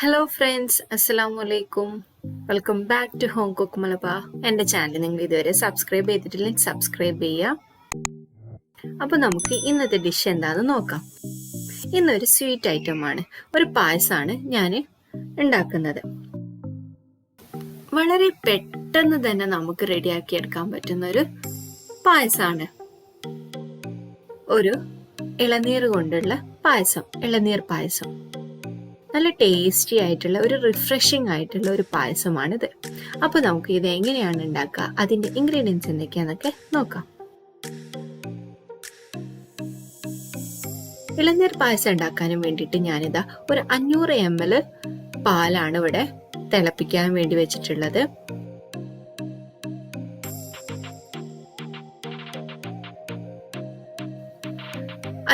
Hello friends, അസ്സലാമു അലൈക്കും. Welcome back to home cook Malabar. എൻ്റെ ചാനൽ നിങ്ങൾ ഇതുവരെ സബ്സ്ക്രൈബ് ചെയ്തിട്ടില്ലെങ്കിൽ സബ്സ്ക്രൈബ് ചെയ്യുക. അപ്പോൾ നമുക്ക് ഇന്നത്തെ ഡിഷ് എന്താണെന്ന് നോക്കാം. ഇന്നൊരു സ്വീറ്റ് ഐറ്റമാണ്, ഒരു പായസമാണ് ഞാൻ ഉണ്ടാക്കുന്നത്. വളരെ പെട്ടെന്ന് തന്നെ നമുക്ക് റെഡിയാക്കി എടുക്കാൻ പറ്റുന്ന ഒരു പായസമാണ്. ഒരു ഇളനീർ കൊണ്ടുള്ള പായസം, ഇളനീർ പായസം. നല്ല ടേസ്റ്റി ആയിട്ടുള്ള ഒരു റിഫ്രഷിംഗ് ആയിട്ടുള്ള ഒരു പായസമാണിത്. അപ്പോൾ നമുക്ക് ഇത് എങ്ങനെയാണ് ഉണ്ടാക്കുക, അതിൻ്റെ ഇൻഗ്രീഡിയൻസ് എന്തൊക്കെയാണെന്നൊക്കെ നോക്കാം. ഇളനീർ പായസം ഉണ്ടാക്കാനും വേണ്ടിയിട്ട് ഞാനിതാ ഒരു 500 ml പാലാണ് ഇവിടെ തിളപ്പിക്കാൻ വേണ്ടി വെച്ചിട്ടുള്ളത്.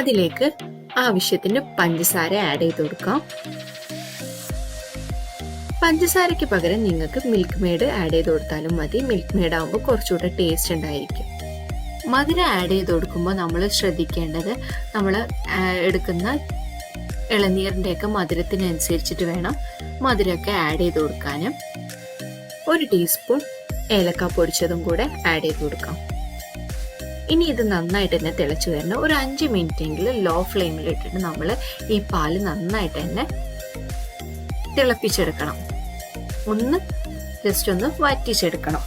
അതിലേക്ക് ആവശ്യത്തിന് പഞ്ചസാര ആഡ് ചെയ്ത് കൊടുക്കാം. പഞ്ചസാരയ്ക്ക് പകരം നിങ്ങൾക്ക് മിൽക്ക് മെയ്ഡ് ആഡ് ചെയ്ത് കൊടുത്താലും മതി. മിൽക്ക് മെയ്ഡ് ആകുമ്പോൾ കുറച്ചുകൂടെ ടേസ്റ്റ് ഉണ്ടായിരിക്കും. മധുരം ആഡ് ചെയ്ത് കൊടുക്കുമ്പോൾ നമ്മൾ ശ്രദ്ധിക്കേണ്ടത്, നമ്മൾ എടുക്കുന്ന ഇളനീരിൻ്റെയൊക്കെ മധുരത്തിനനുസരിച്ചിട്ട് വേണം മധുരമൊക്കെ ആഡ് ചെയ്ത് കൊടുക്കാനും. 1 ടീസ്പൂൺ ഏലക്ക പൊടിച്ചതും കൂടെ ആഡ് ചെയ്ത് കൊടുക്കാം. ഇനി ഇത് നന്നായിട്ട് തന്നെ തിളച്ച് വരണം. ഒരു 5 മിനിറ്റ് എങ്കിലും ലോ ഫ്ലെയിമിൽ ഇട്ടിട്ട് നമ്മൾ ഈ പാല് നന്നായിട്ട് തന്നെ തിളപ്പിച്ചെടുക്കണം. ജസ്റ്റ് ഒന്ന് വറ്റിച്ചെടുക്കണം.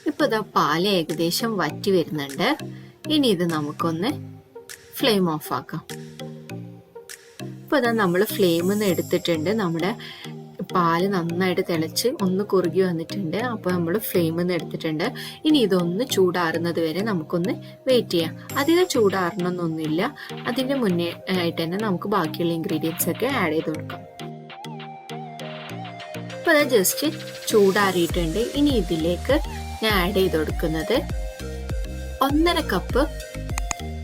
ഇപ്പോൾ ഇതാ പാല് ഏകദേശം വറ്റി വരുന്നുണ്ട്. ഇനി ഇത് നമുക്കൊന്ന് ഫ്ലെയിം ഓഫ് ആക്കാം. ഇപ്പോൾ ഇതാ നമ്മൾ ഫ്ലെയിമിൽ നിന്ന് എടുത്തിട്ടുണ്ട്. നമ്മുടെ പാല് നന്നായിട്ട് തിളച്ച് ഒന്ന് കുറുകി വന്നിട്ടുണ്ട്. അപ്പോൾ നമ്മൾ ഫ്ലെയിമിൽ നിന്ന് എടുത്തിട്ടുണ്ട്. ഇനി ഇതൊന്ന് ചൂടാറുന്നത് വരെ നമുക്കൊന്ന് വെയിറ്റ് ചെയ്യാം. അധികം ചൂടാറണമെന്നൊന്നുമില്ല. അതിൻ്റെ മുന്നേ ആയിട്ട് തന്നെ നമുക്ക് ബാക്കിയുള്ള ഇൻഗ്രീഡിയൻസ് ഒക്കെ ആഡ് ചെയ്ത് കൊടുക്കാം. അപ്പോൾ അത് ജസ്റ്റ് ചൂടാറിയിട്ടുണ്ട്. ഇനി ഇതിലേക്ക് ഞാൻ ആഡ് ചെയ്ത് കൊടുക്കുന്നത് 1.5 കപ്പ്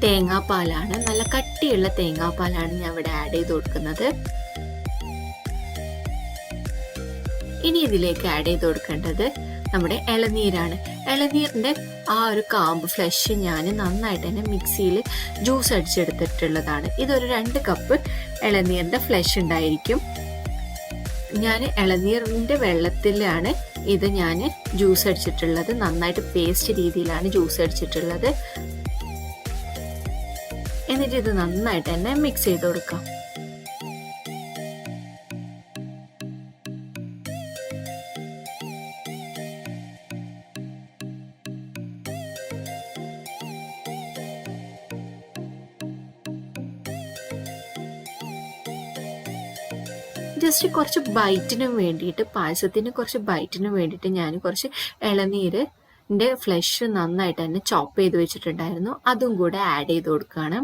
തേങ്ങാപ്പാലാണ്. നല്ല കട്ടിയുള്ള തേങ്ങാപ്പാലാണ് ഞാൻ ഇവിടെ ആഡ് ചെയ്ത് കൊടുക്കുന്നത്. ഇനി ഇതിലേക്ക് ആഡ് ചെയ്ത് കൊടുക്കേണ്ടത് നമ്മുടെ ഇളനീരാണ്. ഇളനീരിന്റെ ആ ഒരു കാമ്പ് ഫ്ലഷ് ഞാൻ നന്നായിട്ട് തന്നെ മിക്സിയിൽ ജ്യൂസ് അടിച്ചെടുത്തിട്ടുള്ളതാണ്. ഇതൊരു 2 കപ്പ് ഇളനീരിന്റെ ഫ്ലഷ് ഉണ്ടായിരിക്കും. ഞാൻ ഇളനീരിന്റെ വെള്ളത്തിലാണ് ഇത് ഞാൻ ജ്യൂസ് അടിച്ചിട്ടുള്ളത്. നന്നായിട്ട് പേസ്റ്റ് രീതിയിലാണ് ജ്യൂസ് അടിച്ചിട്ടുള്ളത്. എന്നിട്ട് ഇത് നന്നായിട്ട് തന്നെ മിക്സ് ചെയ്ത് കൊടുക്കാം. ജസ്റ്റ് കുറച്ച് ബൈറ്റിനും വേണ്ടിയിട്ട്, പായസത്തിന് കുറച്ച് ബൈറ്റിനും വേണ്ടിയിട്ട് ഞാൻ കുറച്ച് ഇളനീരിൻ്റെ ഫ്ലഷ് നന്നായിട്ട് തന്നെ ചോപ്പ് ചെയ്ത് വെച്ചിട്ടുണ്ടായിരുന്നു. അതും കൂടെ ആഡ് ചെയ്ത് കൊടുക്കുകയാണ്.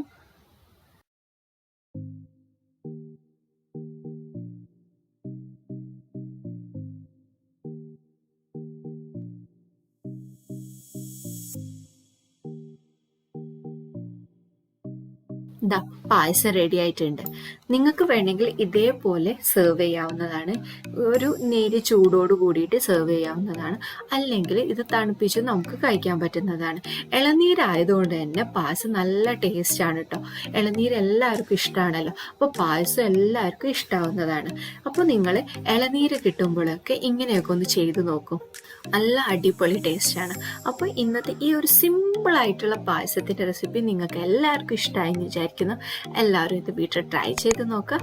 ഇതാ പായസം റെഡി ആയിട്ടുണ്ട്. നിങ്ങൾക്ക് വേണമെങ്കിൽ ഇതേപോലെ സെർവ് ചെയ്യാവുന്നതാണ്. ഒരു നേരിയ ചൂടോട് കൂടിയിട്ട് സെർവ് ചെയ്യാവുന്നതാണ്. അല്ലെങ്കിൽ ഇത് തണുപ്പിച്ച് നമുക്ക് കഴിക്കാൻ പറ്റുന്നതാണ്. ഇളനീരായതുകൊണ്ട് തന്നെ പായസം നല്ല ടേസ്റ്റാണ് കേട്ടോ. ഇളനീർ എല്ലാവർക്കും ഇഷ്ടമാണല്ലോ. അപ്പോൾ പായസം എല്ലാവർക്കും ഇഷ്ടമാവുന്നതാണ്. അപ്പോൾ നിങ്ങൾ ഇളനീര് കിട്ടുമ്പോഴൊക്കെ ഇങ്ങനെയൊക്കെ ഒന്ന് ചെയ്ത് നോക്കും. നല്ല അടിപൊളി ടേസ്റ്റാണ്. അപ്പോൾ ഇന്നത്തെ ഈ ഒരു സിമ്പിളായിട്ടുള്ള പായസത്തിൻ്റെ റെസിപ്പി നിങ്ങൾക്ക് എല്ലാവർക്കും ഇഷ്ടമായെന്ന് വിചാരിക്കുന്നു. എല്ലാവരും ഇത് വീട്ടിൽ ട്രൈ ചെയ്ത് നോക്കുക.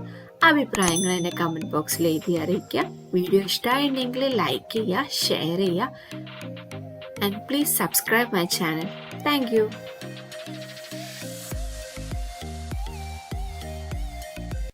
അഭിപ്രായങ്ങൾ എന്നെ കമൻറ്റ് ബോക്സിൽ എഴുതി അറിയിക്കുക. വീഡിയോ ഇഷ്ടമായിട്ടുണ്ടെങ്കിൽ ലൈക്ക് ചെയ്യുക, ഷെയർ ചെയ്യുക, and please subscribe my channel. Thank you.